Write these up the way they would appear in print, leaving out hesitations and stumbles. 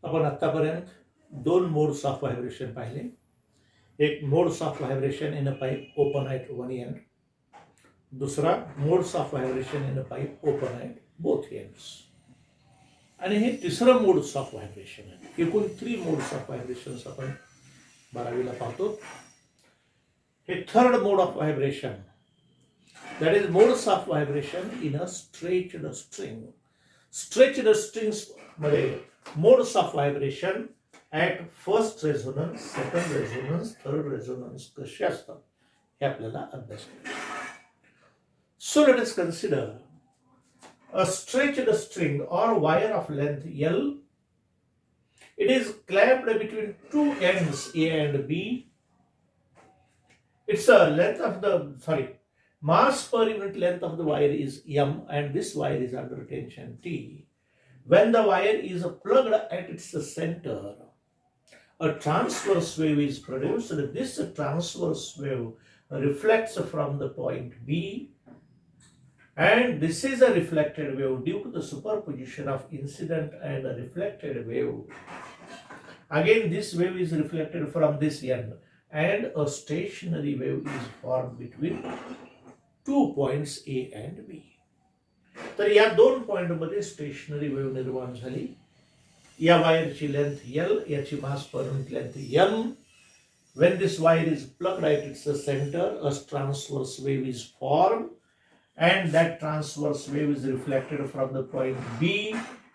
आपण आतापर्यंत दोन मोड्स ऑफ व्हायब्रेशन पाहिले. एक modes of vibration in a pipe open at one end, दुसरा modes of vibration in a pipe open at both ends, आणि हे तिसरं मोड्स ऑफ व्हायब्रेशन आहे. एकूण 3 मोड्स ऑफ व्हायब्रेशन्स आपण 12वीला पाहतो. हे third mode of vibration, that is modes of vibration in a stretched string. Stretched strings मध्ये modes of vibration at first resonance, second resonance, third resonance कसे असतात हे आपल्याला अभ्यास करायचे. So let us consider a stretched string or wire of length L. It is clamped between two ends A and B. Its length of the mass per unit length of the wire is M, and this wire is under tension T. When the wire is plugged at its center, a transverse wave is produced. This transverse wave reflects from the point B, and this is a reflected wave due to the superposition of incident and a reflected wave. Again, this wave is reflected from this end, and a stationary wave is formed between 2 points A and B. तर या दोन point मध्ये stationery wave निर्माण झाली. या वायरची length L, याची mass per unit length M. When this wire is plugged at its center, a transverse wave is formed, and that transverse wave is reflected from the point B,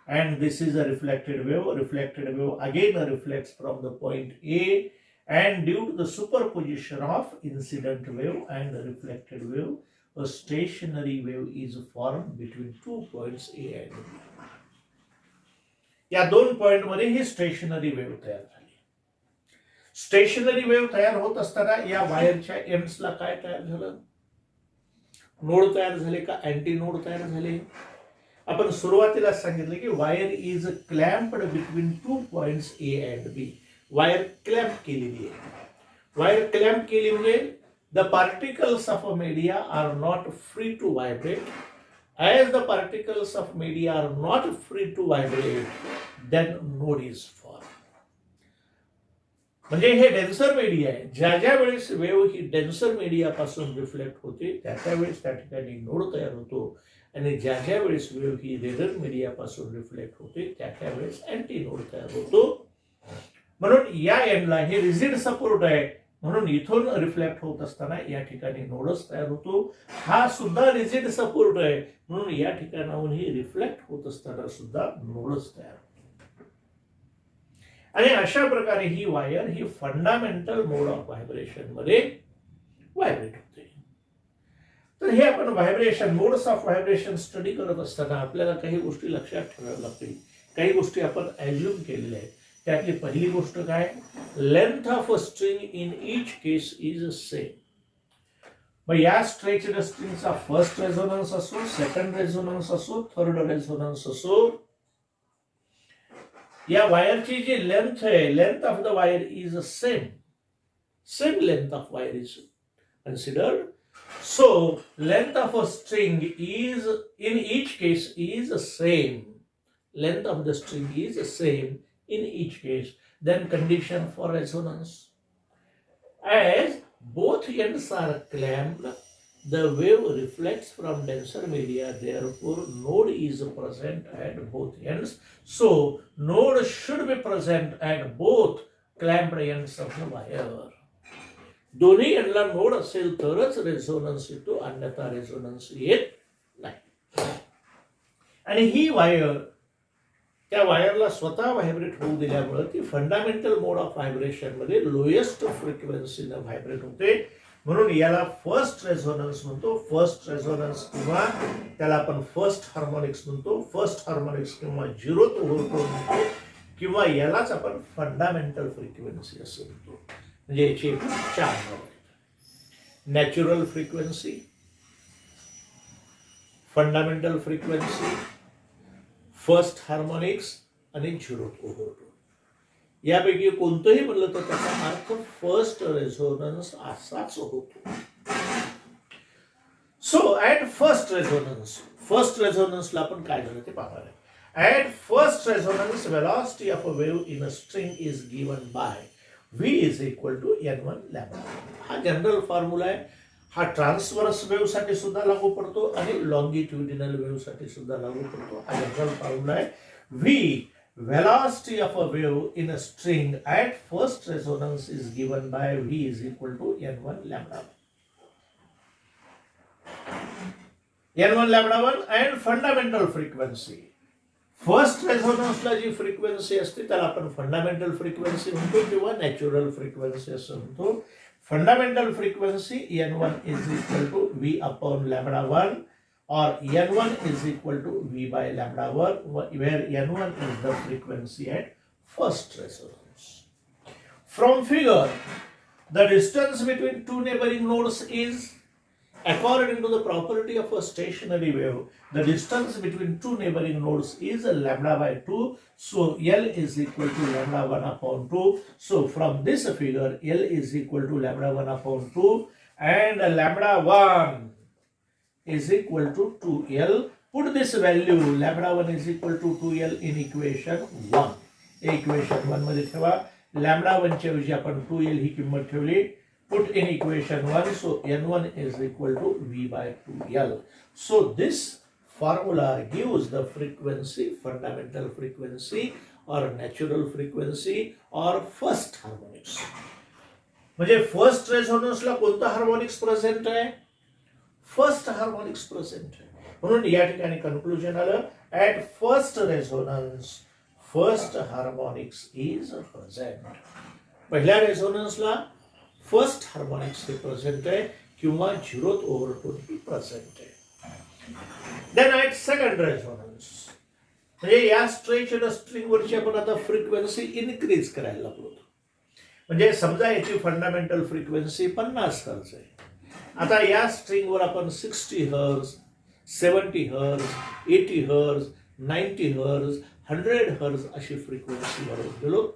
and this is a reflected wave. Reflected wave again reflects from the point A, and due to the superposition of incident wave and the reflected wave, a stationary wave is formed between 2 points A and B. या दोन point मध्ये ही stationery wave तयार झाली. Stationery wave तयार होत असताना या वायरच्या एंड्सला काय तयार झालं? नोड तयार झाले का अँटी नोड तयार झाले? आपण सुरुवातीला सांगितलं की wire is clamped between 2 points A and B. Wire clamp केलेली आहे. वायर क्लॅम्प केली म्हणजे the particles of media are not free to vibrate. As the particles of media are not free to vibrate, then node is formed. म्हणजे हे denser media आहे. ज्या ज्या वेळेस वेव्ह ही डेन्सर मीडिया पासून रिफ्लेक्ट होते त्या वेळेस त्या ठिकाणी नोड तयार होतो, आणि ज्या ज्या वेळेस वेव्ह ही रेडर मीडिया पासून रिफ्लेक्ट होते त्या वेळेस अँटी नोड तयार होतो. म्हणून या एंडला हे रिजिड सपोर्ट आहे, म्हणून इथून रिफ्लेक्ट होत असताना या ठिकाणी नोडच तयार होतो. हा सुद्धा रिजिड सपोर्ट आहे, म्हणून या ठिकाणाहून ही रिफ्लेक्ट होत असताना सुद्धा नोडच तयार होतो. आणि अशा प्रकारे ही वायर ही फंडामेंटल मोड ऑफ व्हायब्रेशन मध्ये व्हायब्रेट होते. तर हे आपण vibration modes of vibration study करत असताना आपल्याला काही गोष्टी लक्षात ठेवाव्या लागतील. काही गोष्टी आपण ॲज्युम केलेल्या आहेत. त्यातली पहिली गोष्ट काय? Length of a string in each case is same. मग या स्ट्रेच्ड स्ट्रिंगचा फर्स्ट रेझोनन्स असो, सेकंड रेझोनन्स असो, थर्ड रेझोनन्स असो, या वायरची जी लेंथ आहे, length of the wire is same. Same length of wire is considered. So length of a string is in each case is same. Length of the string is same in each case. Then condition for resonance. As both ends are clamped, the wave reflects from denser media. Therefore, node is present at both ends. So, node should be present at both clamped ends of the wire. दोन्ही एंडला node असेल तरच resonance येतो, अन्यथा resonance येत नाही. आणि ही wire त्या वायरला स्वतः व्हायब्रेट होऊ दिल्यामुळे ती फंडामेंटल मोड ऑफ व्हायब्रेशन मध्ये लोएस्ट फ्रिक्वेन्सीने व्हायब्रेट होते. म्हणून याला फर्स्ट रेझोनन्स म्हणतो. फर्स्ट रेझोनन्स किंवा त्याला आपण फर्स्ट हार्मोनिक्स म्हणतो. फर्स्ट हार्मोनिक्स किंवा झिरोथ ओव्हरटोन म्हणतो, किंवा यालाच आपण फंडामेंटल फ्रिक्वेन्सी असं म्हणतो. म्हणजे याची एकूण 4 नावं आहेत. Natural frequency, fundamental frequency, first harmonics आणि झिरोथ ओव्हरटोन. यापैकी कोणतंही म्हणलं तर त्याचा अर्थ फर्स्ट रेझोनन्स असाच होतो. सो ॲट फर्स्ट रेझोनन्सला आपण काय झालं ते पाहणार आहे. At first resonance, velocity of a wave in a string is given by v is equal to n1 lambda. हा जनरल फॉर्म्युला आहे. हा ट्रान्सवर्स वेव्ह साठी सुद्धा लागू पडतो आणि लॉंगिट्युडिनल वेव्ह साठी सुद्धा लागू पडतो. हा जनरल फॉर्म्युला आहे. v velocity of a wave in a string at first resonance is given by v is equal to n1 lambda. n1 lambda 1 and fundamental frequency. First रेझोनन्सला जी फ्रिक्वेन्सी असते त्याला आपण फंडामेंटल फ्रिक्वेन्सी म्हणतो किंवा natural frequency असं म्हणतो. Fundamental frequency n1 is equal to v upon lambda 1 or n1 is equal to v by lambda 1, where n1 is the frequency at first resonance. From figure, the distance between two neighboring nodes is, according to the property of a stationary wave, the distance between two neighboring nodes is lambda by 2. So L is equal to lambda 1 upon 2. So from this figure, L is equal to lambda 1 upon 2 and lambda 1 is equal to 2L. Put this value lambda 1 is equal to 2L in equation 1. Equation 1 मध्ये ठेवा. lambda 1 च्या ऐवजी आपण 2L ही किंमत ठेवली. Put in equation 1, so n1 is equal to v by 2L. So this formula gives the frequency, fundamental frequency or natural frequency or first harmonics. म्हणजे first रेझोनन्सला कोणता harmonics present आहे? फर्स्ट हार्मोनिक्स प्रेझेंट आहे. म्हणून या ठिकाणी conclusion आलं, at first resonance first harmonics is present. पहिल्या रेझोनन्सला first harmonics हे प्रेझेंट आहे किंवा झिरोथ ओव्हरटोन ही प्रेझेंट आहे. देन ऍट सेकंड रेझोनन्स म्हणजे या स्ट्रिंगवरची आपण आता फ्रिक्वेन्सी इन्क्रीज करायला लागलो. म्हणजे समजा याची फंडामेंटल फ्रिक्वेन्सी 50 हर्ट्झ आहे. आता या स्ट्रिंगवर आपण 60 hertz, 70 hertz, 80 hertz, 90 hertz, 100 hertz अशी फ्रिक्वेन्सी वाढवून गेलो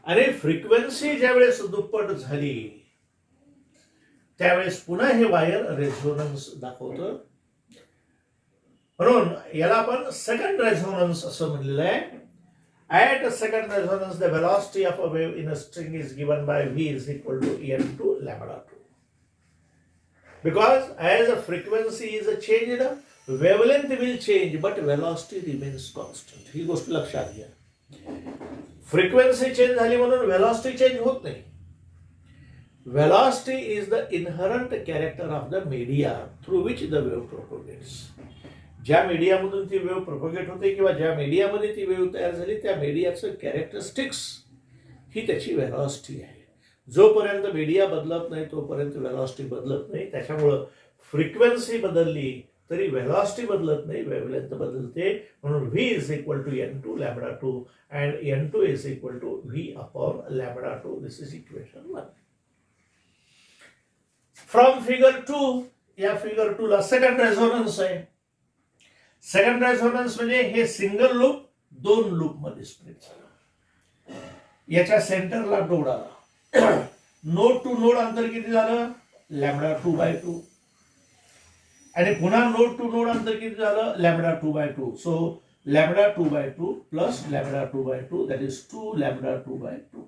आणि फ्रिक्वेन्सी ज्यावेळेस दुप्पट झाली त्यावेळेस पुन्हा हे वायर रेझोनन्स दाखवतं. म्हणून याला आपण सेकंड रेझोनन्स असं म्हणलेलं आहे. At second resonance the velocity of a wave in a string is given by v is equal to n2 lambda 2. Because as a frequency is changed, wavelength will change but velocity remains constant. ही गोष्ट लक्षात घ्या. Frequency change झाली म्हणून velocity change होत नाही. Velocity is the inherent character of the media through which the wave propagates. ज्या मीडियामधून ती वेव्ह प्रोपोगेट होते किंवा ज्या मीडियामध्ये ती वेव्ह तयार झाली त्या मीडियाचं कॅरेक्टरिस्टिक्स ही त्याची वेलॉसिटी आहे. जोपर्यंत मीडिया बदलत नाही तोपर्यंत वेलॉसिटी बदलत नाही. त्याच्यामुळं फ्रिक्वेन्सी बदलली तरी वेलॉसिटी बदलत नाही, वेव्हलेंथ बदलते. म्हणून v is equal to n2 lambda 2 and n2 is equal to v upon lambda 2. This is equation 1. From figure 2, या फिगर 2 ला सेकंड रेझोनन्स आहे. सेकंड रेझोनन्स म्हणजे हे सिंगल लूप 2 लूप मध्ये स्प्लिट झालं. याच्या सेंटरला नोड आला. नोड टू नोड अंतर किती झालं? Lambda 2 by 2. आणि पुन्हा नोड टू नोड अंतर किती झालं? Lambda 2 by 2. So lambda 2 by 2 plus lambda 2 by 2, that is 2 lambda 2 by 2.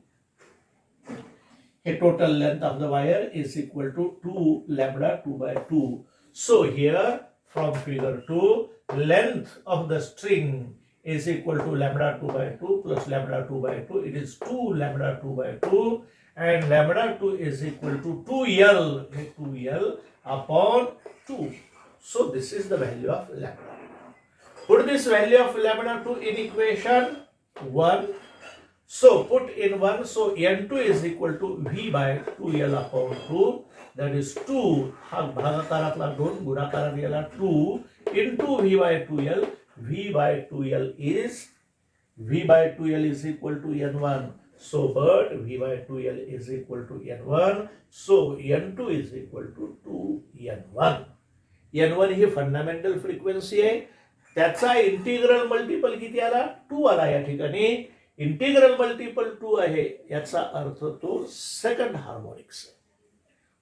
A total length of the wire is equal to 2 lambda 2 by 2. So here from figure 2, length of the string is equal to lambda 2 by 2 plus lambda 2 by 2. It is 2 lambda 2 by 2 and lambda 2 is equal to 2L upon 2. So this is the value of lambda. Put this value of lambda 2 in equation 1. So put in 1. So n2 is equal to v by 2L upon 2. That is 2. हा भागाकारातला 2 गुणाकारात गेला 2 into v by 2L. v by 2L is equal to n1. So but v by 2L is equal to n1. So n2 is equal to 2n1. n1 he fundamental frequency आहे. त्याचा integral multiple किती आला? 2 आला. या ठिकाणी integral multiple 2 आहे याचा अर्थ तो सेकंड हार्मोनिक्स आहे.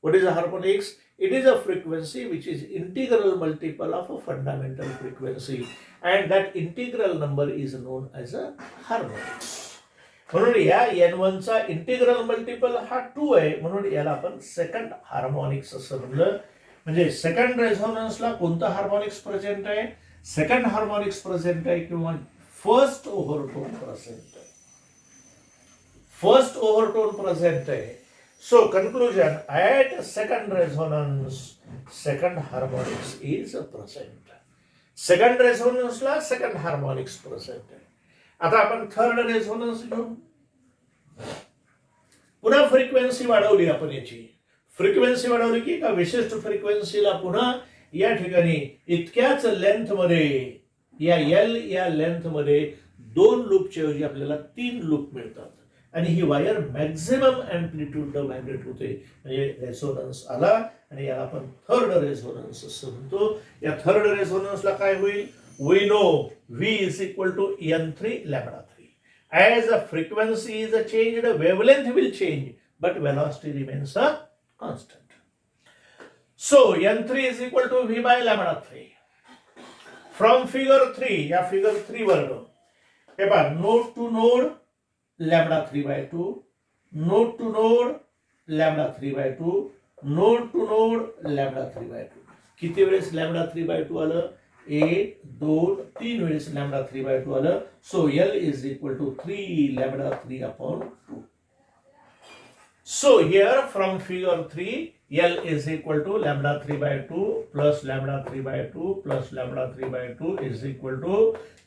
What is a harmonics? It is a frequency which is integral multiple of a fundamental frequency, and that integral number is known as a harmonics. म्हणून या N1 चा इंटिग्रल मल्टिपल हा 2 आहे, म्हणून याला आपण सेकंड हार्मोनिक्स असं म्हणलं. म्हणजे सेकंड रेझोनन्सला कोणतं हार्मोनिक्स प्रेझेंट आहे? सेकंड हार्मोनिक्स प्रेझेंट आहे किंवा फर्स्ट ओव्हरटोन प्रेझेंट आहे. फर्स्ट ओव्हरटोन प्रेझेंट आहे. So conclusion, at second resonance, second harmonics is present. Second resonance ला second harmonics present आहे. आता आपण थर्ड रेझोनन्स घेऊ. पुन्हा फ्रिक्वेन्सी वाढवली आपण याची. फ्रिक्वेन्सी वाढवली की एका विशिष्ट फ्रिक्वेन्सीला पुन्हा या ठिकाणी इतक्याच लेंथ मध्ये या एल या लेंथ मध्ये 2 लूपच्या ऐवजी आपल्याला 3 लूप मिळतात आणि ही वायर मॅक्झिमम अँप्लिट्यूड व्हायब्रेट होते. म्हणजे रेझोनन्स आला आणि याला आपण थर्ड रेझोनन्स असं म्हणतो. या थर्ड रेझोनन्सला काय होईल? We know V is equal to N3 lambda 3. As the frequency is changed, wavelength will change, but velocity remains a constant. So N3 is equal to V by lambda 3. From figure 3, या figure 3 वर हे पहा, node to node lambda 3 by 2, node to node lambda 3 by 2, node to node lambda 3 by 2. किती वेळेस lambda 3 by 2 आलं? 1, 2, 3 वेळेस lambda 3 by 2 आलं. So L is equal to 3 lambda 3 upon 2. So here from figure 3, L is equal to lambda 3 by 2 plus lambda 3 by 2 plus lambda 3 by 2 is equal to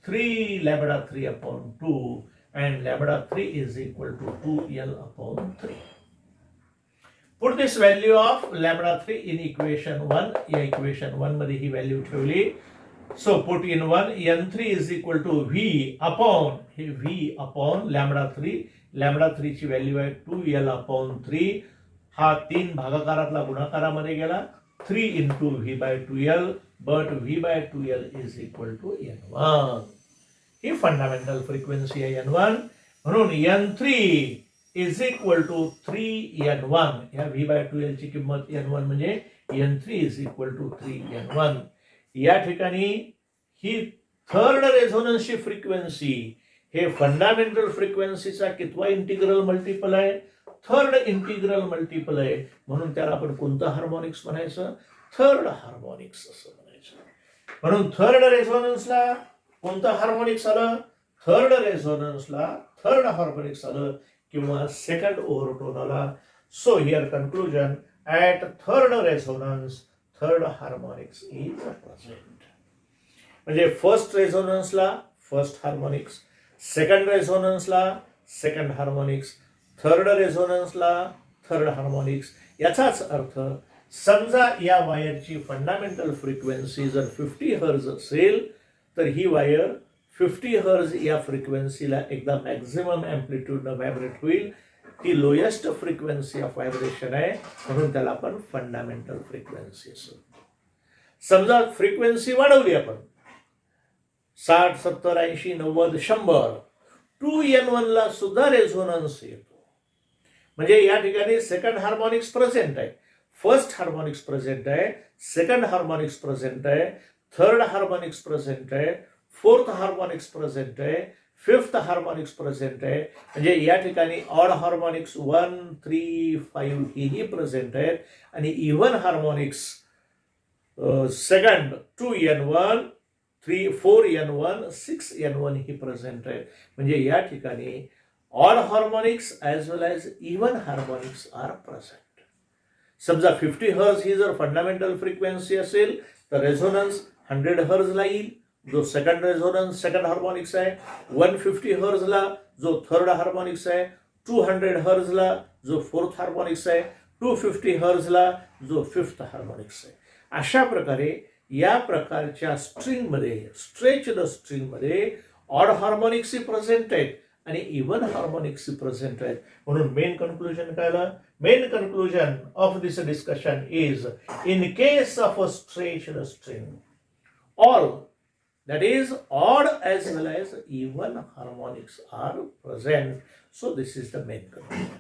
3 lambda 3 upon 2, and lambda 3 is equal to 2L upon 3. Put this value of lambda 3 in equation 1. या equation 1 मध्ये ही value ठेवली. So put in 1, N3 is equal to V upon lambda 3. Lambda 3 ची value आहे 2L upon 3. हा 3 भागाकारातला गुणाकारामध्ये गेला. 3 into V by 2L, but V by 2L is equal to N1. He fundamental frequency आहे N1. म्हणून N3 is equal to 3N1. या V by 2L ची किंमत N1 म्हणजे N3 is equal to 3N1. या ठिकाणी ही थर्ड रेझोनन्सची फ्रिक्वेन्सी हे fundamental फ्रिक्वेन्सीचा कितवा इंटिग्रल मल्टिपल आहे? थर्ड इंटिग्रल मल्टिपल आहे. म्हणून त्याला आपण कोणतं हार्मोनिक्स म्हणायचं? थर्ड हार्मोनिक्स असं म्हणायचं. म्हणून थर्ड रेझोनन्सला कोणतं हार्मोनिक्स आलं? थर्ड रेझोनन्सला थर्ड हार्मोनिक्स आलं किंवा सेकंड ओव्हरटोन आला. So here conclusion, at third resonance third harmonics is present. म्हणजे फर्स्ट रेझोनन्सला फर्स्ट हार्मोनिक्स, सेकंड रेझोनन्सला सेकंड हार्मोनिक्स, थर्ड रेझोनन्सला थर्ड हार्मोनिक्स. याचाच अर्थ समजा या वायरची फंडामेंटल फ्रिक्वेन्सी जर 50 हर्ज असेल तर ही वायर 50 हर्ज या फ्रिक्वेन्सीला एकदा मॅक्झिमम अँप्लिट्यूडनं व्हायब्रेट होईल. ती लोएस्ट फ्रिक्वेन्सी ऑफ व्हायब्रेशन आहे, म्हणून त्याला आपण फंडामेंटल फ्रिक्वेन्सी असं. समजा फ्रिक्वेन्सी वाढवली आपण 60, 70, 80, 90, 100, 2N1 ला सुद्धा रेझोनन्स येतो. म्हणजे या ठिकाणी सेकंड हार्मोनिक्स प्रेझेंट आहे, फर्स्ट हार्मोनिक्स प्रेझेंट आहे, सेकंड हार्मोनिक्स प्रेझेंट आहे, थर्ड हार्मोनिक्स प्रेझेंट आहे, फोर्थ हार्मोनिक्स प्रेझेंट आहे, फिफ्थ हार्मोनिक्स प्रेझेंट आहे. म्हणजे या ठिकाणी ऑड हार्मोनिक्स 1, 3, 5 ही प्रेझेंट आहेत आणि even harmonics second 2N1, 3, 4N1, 6N1 ही प्रेझेंट आहेत. म्हणजे या ठिकाणी odd harmonics as well as even harmonics are present. समजा 50 हर्ज ही जर फंडामेंटल फ्रिक्वेन्सी असेल तर रेझोनन्स 100 हर्जला येईल, जो सेकंड रेझोनन्स सेकंड हार्मोनिक्स आहे. 150 हर्जला जो थर्ड हार्मोनिक्स आहे, 200 हर्जला जो फोर्थ हार्मोनिक्स आहे, 250 हर्जला जो फिफ्थ हार्मोनिक्स आहे. अशा प्रकारे या प्रकारच्या स्ट्रिंगमध्ये, स्ट्रेच्ड स्ट्रिंगमध्ये ऑड हार्मोनिक्स प्रेझेंट आहेत आणि इव्हन हार्मोनिक्स प्रेझेंट आहेत. म्हणून मेन कन्क्लुजन काय आलं? Main conclusion of this discussion is, in case of a stretched string, all that is odd as well as even harmonics are present. So this is the main conclusion.